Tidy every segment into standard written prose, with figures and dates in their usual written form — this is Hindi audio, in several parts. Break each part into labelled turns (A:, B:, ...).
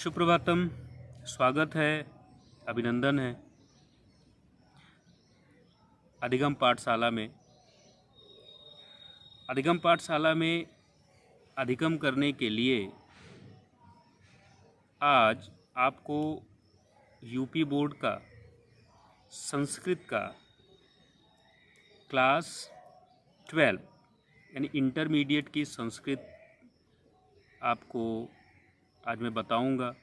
A: सुप्रभातम। स्वागत है, अभिनंदन है अधिगम पाठशाला में। अधिगम पाठशाला में अधिगम करने के लिए आज आपको यूपी बोर्ड का संस्कृत का क्लास 12 यानी इंटरमीडिएट की संस्कृत आपको आज मैं बताऊंगा।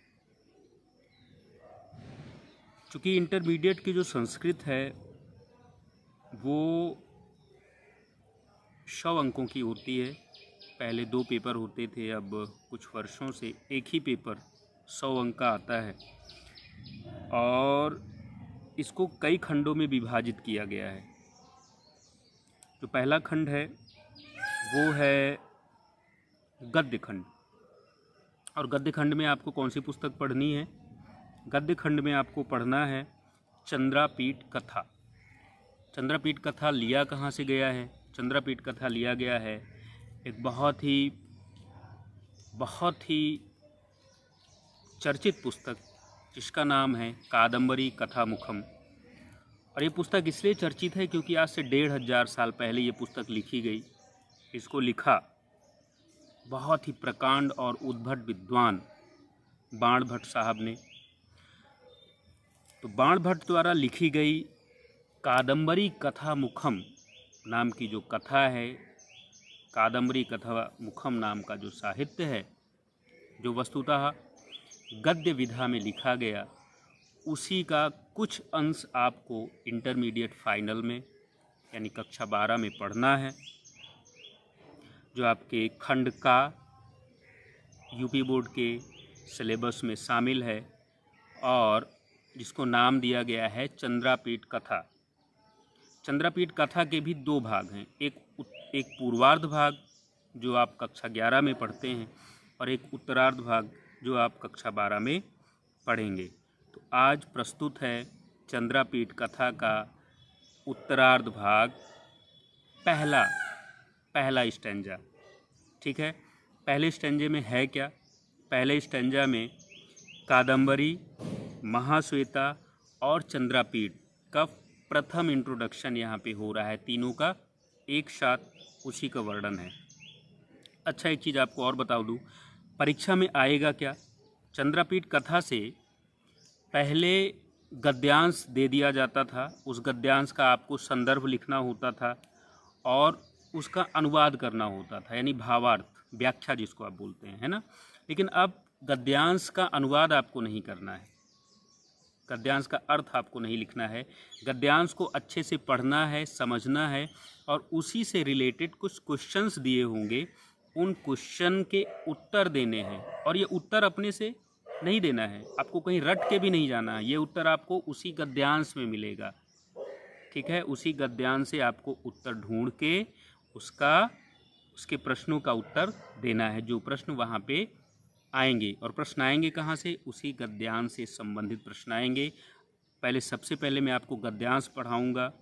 A: चूँकि इंटरमीडिएट की जो संस्कृत है वो 100 अंकों की होती है। पहले 2 पेपर होते थे, अब कुछ वर्षों से एक ही पेपर 100 अंक का आता है और इसको कई खंडों में विभाजित किया गया है। जो पहला खंड है वो है गद्य खंड। और गद्य खंड में आपको कौन सी पुस्तक पढ़नी है? गद्य खंड में आपको पढ़ना है चंद्रापीठ कथा। चंद्रापीठ कथा लिया कहाँ से गया है? चंद्रापीठ कथा लिया गया है एक बहुत ही चर्चित पुस्तक जिसका नाम है कादम्बरी कथामुखम। और ये पुस्तक इसलिए चर्चित है क्योंकि आज से 1500 साल पहले ये पुस्तक लिखी गई। इसको लिखा बहुत ही प्रकांड और उद्भट विद्वान बाणभट्ट साहब ने। तो बाणभट्ट द्वारा लिखी गई कादम्बरी कथामुखम नाम की जो कथा है, कादम्बरी कथामुखम नाम का जो साहित्य है, जो वस्तुतः गद्य विधा में लिखा गया, उसी का कुछ अंश आपको इंटरमीडिएट फाइनल में यानी कक्षा 12 में पढ़ना है, जो आपके खंड का यूपी बोर्ड के सिलेबस में शामिल है और जिसको नाम दिया गया है चंद्रापीठ कथा। चंद्रापीठ कथा के भी 2 भाग हैं, एक पूर्वार्ध भाग जो आप कक्षा 11 में पढ़ते हैं और एक उत्तरार्ध भाग जो आप कक्षा 12 में पढ़ेंगे। तो आज प्रस्तुत है चंद्रापीठ कथा का उत्तरार्ध भाग, पहला स्टैंजा। ठीक है, पहले स्टैंजे में है क्या? पहले स्टैंजा में कादम्बरी, महाश्वेता और चंद्रापीठ का प्रथम इंट्रोडक्शन यहाँ पे हो रहा है। तीनों का एक साथ उसी का वर्णन है। अच्छा, एक चीज़ आपको और बता दूँ, परीक्षा में आएगा क्या? चंद्रापीठ कथा से पहले गद्यांश दे दिया जाता था, उस गद्यांश का आपको संदर्भ लिखना होता था और उसका अनुवाद करना होता था, यानी भावार्थ, व्याख्या जिसको आप बोलते हैं, है ना। लेकिन अब गद्यांश का अनुवाद आपको नहीं करना है, गद्यांश का अर्थ आपको नहीं लिखना है। गद्यांश को अच्छे से पढ़ना है, समझना है और उसी से रिलेटेड कुछ क्वेश्चंस दिए होंगे, उन क्वेश्चन के उत्तर देने हैं। और ये उत्तर अपने से नहीं देना है, आपको कहीं रट के भी नहीं जाना है, ये उत्तर आपको उसी गद्यांश में मिलेगा। ठीक है, उसी गद्यांश से आपको उत्तर ढूंढ के उसके प्रश्नों का उत्तर देना है, जो प्रश्न वहाँ पे आएंगे। और प्रश्न आएंगे कहाँ से? उसी गद्यांश से संबंधित प्रश्न आएंगे। सबसे पहले मैं आपको गद्यांश पढ़ाऊँगा,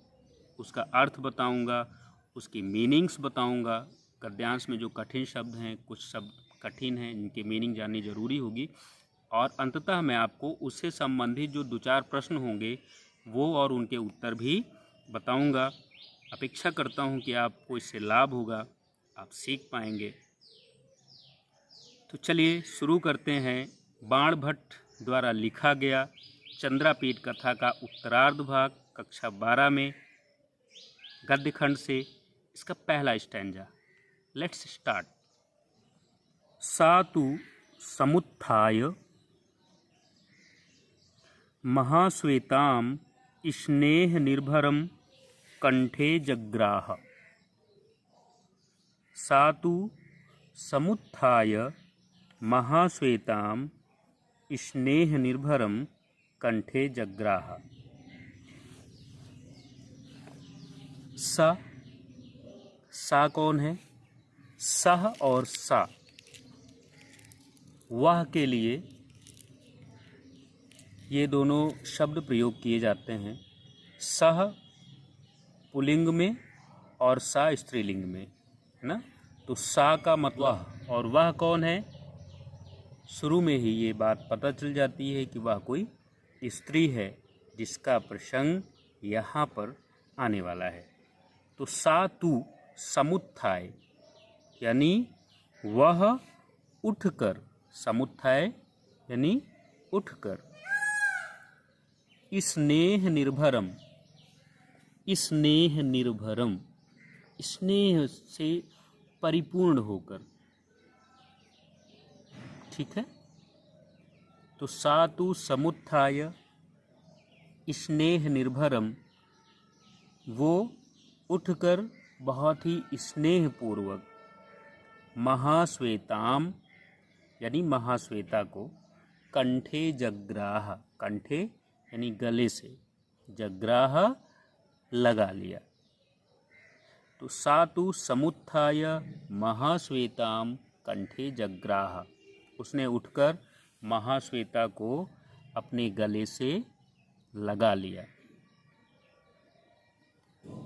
A: उसका अर्थ बताऊँगा, उसकी मीनिंग्स बताऊँगा। गद्यांश में जो कठिन शब्द हैं, कुछ शब्द कठिन हैं, इनके मीनिंग जाननी ज़रूरी होगी। और अंततः मैं आपको उससे संबंधित जो 2-4 प्रश्न होंगे वो और उनके उत्तर भी बताऊँगा। अपेक्षा करता हूँ कि आपको इससे लाभ होगा, आप सीख पाएंगे। तो चलिए शुरू करते हैं। बाणभट्ट द्वारा लिखा गया चंद्रापीठ कथा का उत्तरार्ध भाग, कक्षा 12 में, गद्य खंड से इसका पहला स्टैंजा। Let's start. सा तु समुत्थाय महाश्वेतां स्नेह निर्भरं कंठे जग्राह। सा तु समुत्थाय महाश्वेतां स्नेह निर्भरं कंठे जग्राह। सा कौन है? सह और सा, वह के लिए ये दोनों शब्द प्रयोग किए जाते हैं। सह पुल्लिंग में और सा स्त्रीलिंग में, है ना। तो सा का मतलब, और वह कौन है? शुरू में ही ये बात पता चल जाती है कि वह कोई स्त्री है जिसका प्रसंग यहाँ पर आने वाला है। तो सा तू समुत्थाय यानी वह उठकर, समुत्थाय यानी उठकर, स्नेह निर्भरम, स्नेह निर्भरम, स्नेह से परिपूर्ण होकर, ठीक है। तो सातु समुत्थाय स्नेह निर्भरम, वो उठकर बहुत ही स्नेहपूर्वक, महाश्वेताम यानी महाश्वेता को, कंठे जग्राह, कंठे यानी गले से, जग्राह लगा लिया। तो सातु समुत्थाय महाश्वेताम कंठे जग्राह, उसने उठकर महाश्वेता को अपने गले से लगा लिया।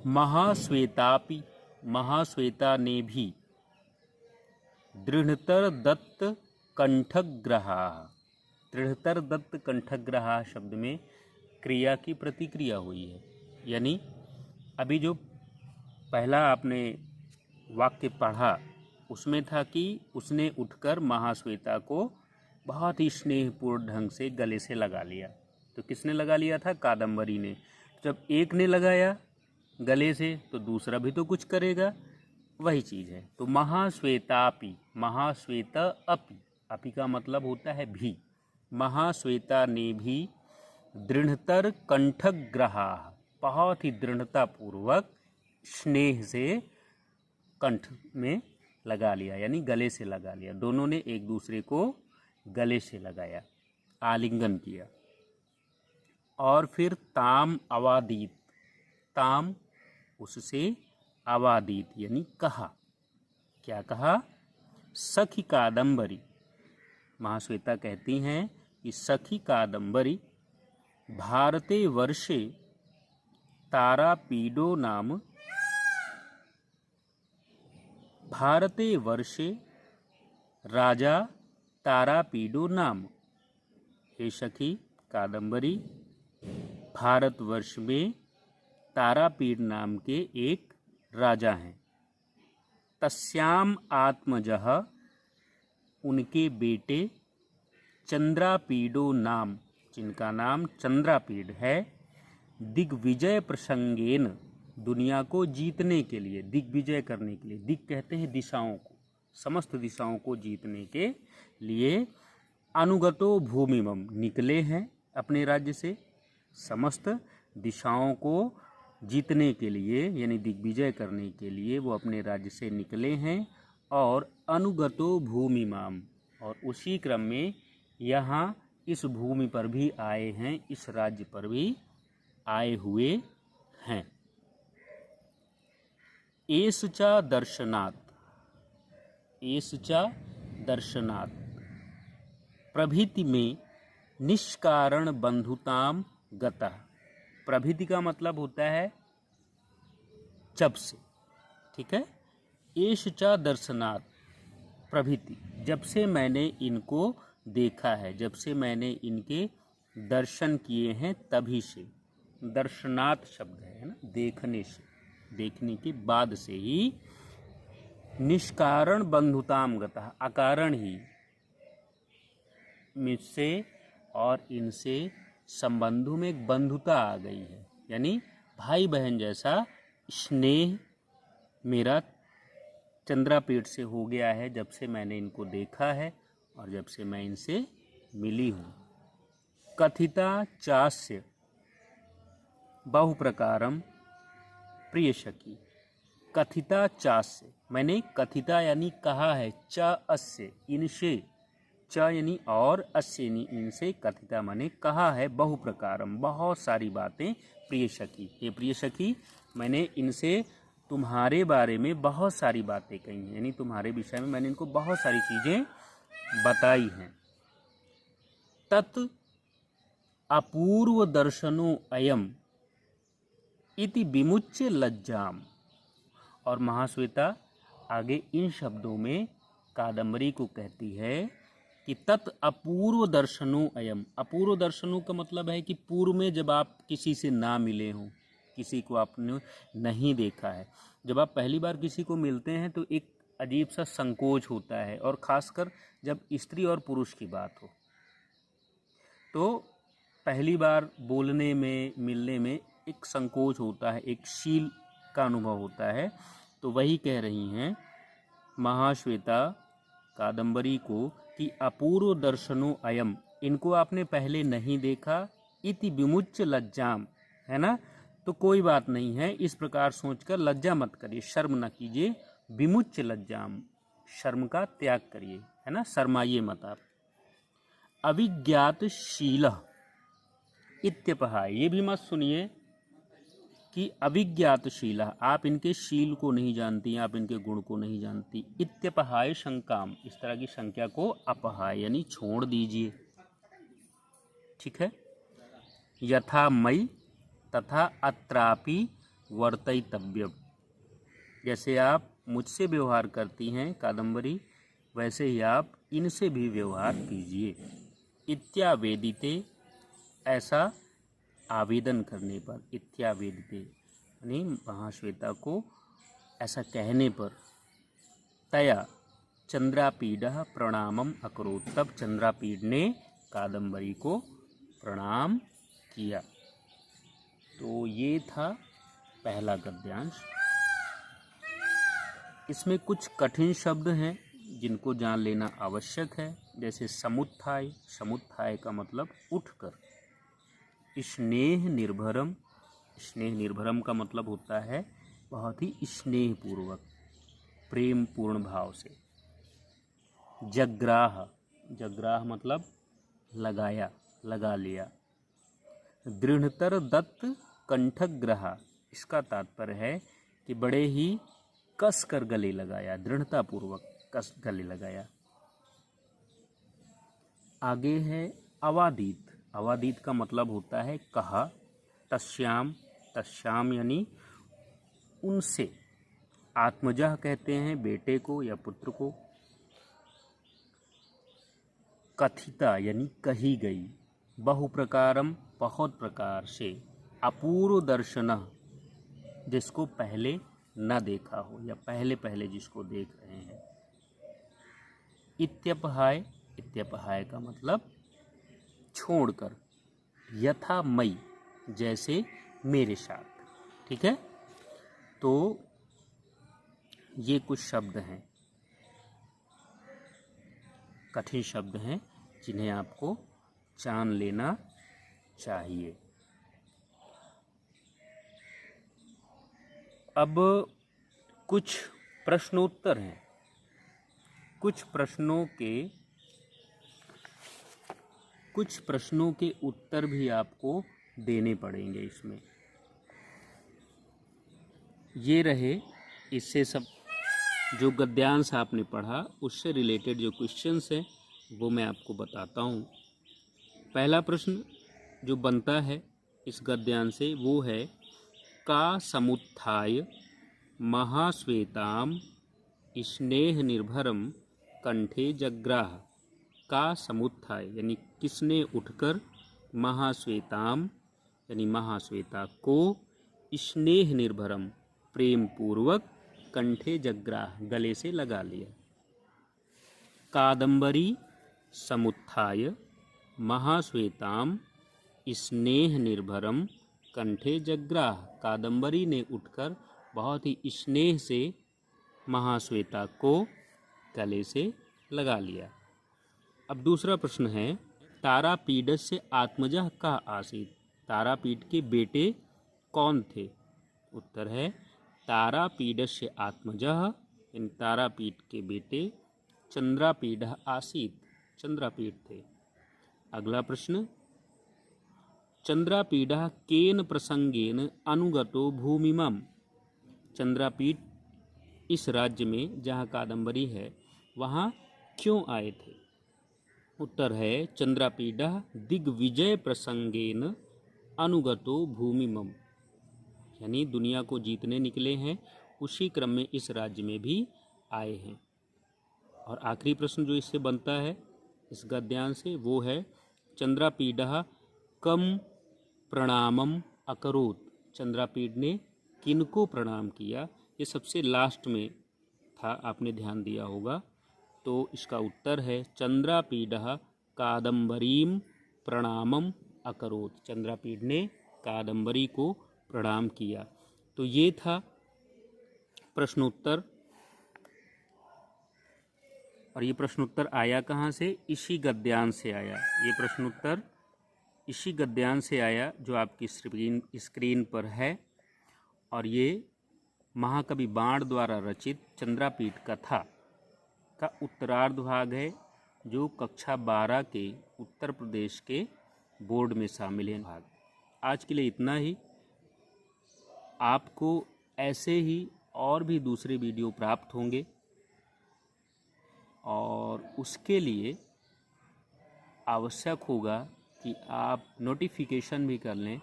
A: महाश्वेतापि, महाश्वेता ने भी, दृढ़तर दत्त कंठग्रहा, दृढ़तर दत्त कंठग्रहा शब्द में क्रिया की प्रतिक्रिया हुई है। यानी अभी जो पहला आपने वाक्य पढ़ा उसमें था कि उसने उठकर महाश्वेता को बहुत ही स्नेहपूर्ण ढंग से गले से लगा लिया। तो किसने लगा लिया था? कादम्बरी ने। जब एक ने लगाया गले से तो दूसरा भी तो कुछ करेगा, वही चीज़ है। तो महाश्वेतापि, महाश्वेता अपि, अपि का मतलब होता है भी, महाश्वेता ने भी दृढ़तर कंठग्रहा, बहुत ही दृढ़ता पूर्वक स्नेह से कंठ में लगा लिया, यानी गले से लगा लिया। दोनों ने एक दूसरे को गले से लगाया, आलिंगन किया। और फिर ताम अवादीत, ताम उससे, अवादीत यानी कहा। क्या कहा? सखी कादम्बरी, महाश्वेता कहती हैं कि सखी कादम्बरी भारते वर्षे तारापीडो नाम, भारते वर्षे राजा तारापीडो नाम। हे सखी कादम्बरी, भारतवर्ष में तारापीड नाम के एक राजा हैं। तस्याम आत्मजः, उनके बेटे, चंद्रापीडो नाम, जिनका नाम चंद्रापीड है, दिग्विजय प्रसंगेन, दुनिया को जीतने के लिए, दिग्विजय करने के लिए, दिग कहते हैं दिशाओं को, समस्त दिशाओं को जीतने के लिए, अनुगतो भूमिमम, निकले हैं अपने राज्य से, समस्त दिशाओं को जीतने के लिए यानी दिग्विजय करने के लिए वो अपने राज्य से निकले हैं। और अनुगतो भूमिमाम, और उसी क्रम में यहाँ इस भूमि पर भी आए हैं, इस राज्य पर भी आए हुए हैं। एसचा दर्शनात्, एसचा दर्शनात्, प्रभृति में निष्कारण बंधुताम गतः, प्रभृति का मतलब होता है जब से, ठीक है। एषचा दर्शनात्, प्रभृति, जब से मैंने इनको देखा है, जब से मैंने इनके दर्शन किए हैं तभी से, दर्शनात् शब्द है ना, देखने से, देखने के बाद से ही, निष्कारण बंधुताम गतः, अकारण ही मुझसे और इनसे संबंधों में एक बंधुता आ गई है, यानी भाई बहन जैसा स्नेह मेरा चंद्रापीठ से हो गया है जब से मैंने इनको देखा है और जब से मैं इनसे मिली हूँ। कथिता चास्य बहुप्रकारम प्रियसखी, कथिता चास्य, मैंने कथिता यानी कहा है, च अस्य इनसे, च यानी और, अस्य यानी इनसे, कथिता माने कहा है, बहुप्रकारम बहुत सारी बातें, प्रियसखी, ये प्रियसखी मैंने इनसे तुम्हारे बारे में बहुत सारी बातें कही हैं, यानी तुम्हारे विषय में मैंने इनको बहुत सारी चीज़ें बताई हैं। तत् अपूर्व दर्शनो अयम इति विमुच्य लज्जाम, और महाश्वेता आगे इन शब्दों में कादम्बरी को कहती है कि तत् अपूर्व दर्शनो अयम। अपूर्व दर्शनों का मतलब है कि पूर्व में जब आप किसी से ना मिले हों, किसी को आपने नहीं देखा है, जब आप पहली बार किसी को मिलते हैं तो एक अजीब सा संकोच होता है, और ख़ासकर जब स्त्री और पुरुष की बात हो तो पहली बार बोलने में, मिलने में एक संकोच होता है, एक शील का अनुभव होता है। तो वही कह रही हैं महाश्वेता कादंबरी को कि अपूर्व दर्शनो अयम, इनको आपने पहले नहीं देखा, इति विमुच्य लज्जाम, है ना। तो कोई बात नहीं है, इस प्रकार सोचकर लज्जा मत करिए, शर्म न कीजिए। विमुच्य लज्जाम, शर्म का त्याग करिए, है ना, शर्माइए मत आप। अविज्ञातशील इत्यपहाय, ये भी मत सुनिए कि अविज्ञातशील, आप इनके शील को नहीं जानती, आप इनके गुण को नहीं जानती। इत्यपहाय शंकाम, इस तरह की संख्या को अपहाय यानी छोड़ दीजिए, ठीक है। यथा मई तथा अत्रापि वर्तयितव्यम, जैसे आप मुझसे व्यवहार करती हैं कादंबरी, वैसे ही आप इनसे भी व्यवहार कीजिए। इत्यावेदिते, ऐसा आवेदन करने पर, इत्यावेदिते यानी महाश्वेता को ऐसा कहने पर, तया चंद्रापीडः प्रणामम अकरोत्, तब चंद्रापीड ने कादंबरी को प्रणाम किया। तो ये था पहला गद्यांश। इसमें कुछ कठिन शब्द हैं जिनको जान लेना आवश्यक है, जैसे समुत्थाय। समुत्थाय का मतलब उठकर। स्नेह निर्भरम, स्नेह निर्भरम का मतलब होता है बहुत ही स्नेहपूर्वक, प्रेम पूर्ण भाव से। जग्राह, जग्राह मतलब लगाया, लगा लिया। दृढ़तर दत्त कंठग्रह, इसका तात्पर्य है कि बड़े ही कस कर गले लगाया, दृढ़ता पूर्वक कस गले लगाया। आगे है अवादीत। अवादीत का मतलब होता है कहा। तस्याम, तस्याम यानी उनसे। आत्मजः कहते हैं बेटे को या पुत्र को। कथिता यानी कही गई। बहुप्रकारम, बहुत प्रकार से। अपूर्व दर्शनः, जिसको पहले न देखा हो या पहले पहले जिसको देख रहे हैं। इत्यपहाय, इत्यपहाय का मतलब छोड़कर। यथा मई, जैसे मेरे साथ, ठीक है। तो ये कुछ शब्द हैं, कठिन शब्द हैं, जिन्हें आपको जान लेना चाहिए। अब कुछ प्रश्नोत्तर हैं, कुछ प्रश्नों के उत्तर भी आपको देने पड़ेंगे इसमें। ये रहे, इससे सब जो गद्यांश आपने पढ़ा उससे रिलेटेड जो क्वेश्चंस हैं वो मैं आपको बताता हूँ। पहला प्रश्न जो बनता है इस गद्यांश से वो है का समुत्थाय महाश्वेताम स्नेह निर्भरम कंठे जग्राह। का समुत्थाय यानी किसने उठकर महाश्वेताम यानी महाश्वेता को स्नेह निर्भरम प्रेम पूर्वक कंठे जग्राह गले से लगा लिया। कादंबरी समुत्थाय महाश्वेताम स्नेह निर्भरम कंठे जग्राह। कादंबरी ने उठकर बहुत ही स्नेह से महाश्वेता को गले से लगा लिया। अब दूसरा प्रश्न है तारापीडस्य आत्मजः का आसीत्। तारापीड के बेटे कौन थे? उत्तर है तारापीडस्य आत्मजः, इन तारापीड के बेटे चंद्रापीडः आसीत्, चंद्रापीड थे। अगला प्रश्न चंद्रापीडः केन प्रसंगेन अनुगतो भूमिमम्। चंद्रापीड इस राज्य में जहाँ कादंबरी है वहाँ क्यों आए थे? उत्तर है चंद्रापीडः दिग्विजय प्रसंगेन अनुगतो भूमिमम्, यानी दुनिया को जीतने निकले हैं, उसी क्रम में इस राज्य में भी आए हैं। और आखिरी प्रश्न जो इससे बनता है इस गद्यांश से, वो है चंद्रापीडः कम प्रणामम अकरोत्। चंद्रापीड ने किनको प्रणाम किया, ये सबसे लास्ट में था, आपने ध्यान दिया होगा। तो इसका उत्तर है चंद्रापीडः कादम्बरीम प्रणामम अकरोत्। चंद्रापीड ने कादम्बरी को प्रणाम किया। तो ये था प्रश्नोत्तर। और ये प्रश्नोत्तर आया कहाँ से? इसी गद्यांश से आया। ये प्रश्नोत्तर इसी गद्यांश से आया जो आपकी स्क्रीन पर है। और ये महाकवि बाण द्वारा रचित चंद्रापीड कथा का उत्तरार्ध भाग है, जो कक्षा 12 के उत्तर प्रदेश के बोर्ड में शामिल है भाग। आज के लिए इतना ही। आपको ऐसे ही और भी दूसरे वीडियो प्राप्त होंगे, और उसके लिए आवश्यक होगा कि आप नोटिफिकेशन भी कर लें,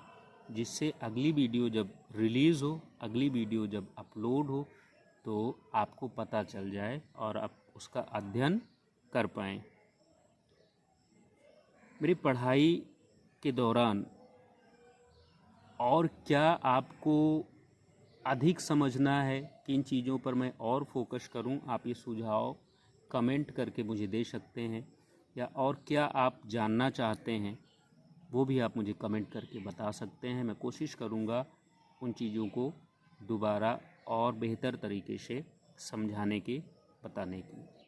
A: जिससे अगली वीडियो जब रिलीज़ हो, अगली वीडियो जब अपलोड हो, तो आपको पता चल जाए और आप उसका अध्ययन कर पाएँ। मेरी पढ़ाई के दौरान और क्या आपको अधिक समझना है, किन चीज़ों पर मैं और फोकस करूं, आप ये सुझाव कमेंट करके मुझे दे सकते हैं। या और क्या आप जानना चाहते हैं, वो भी आप मुझे कमेंट करके बता सकते हैं। मैं कोशिश करूंगा उन चीज़ों को दोबारा और बेहतर तरीके से समझाने की, बताने की।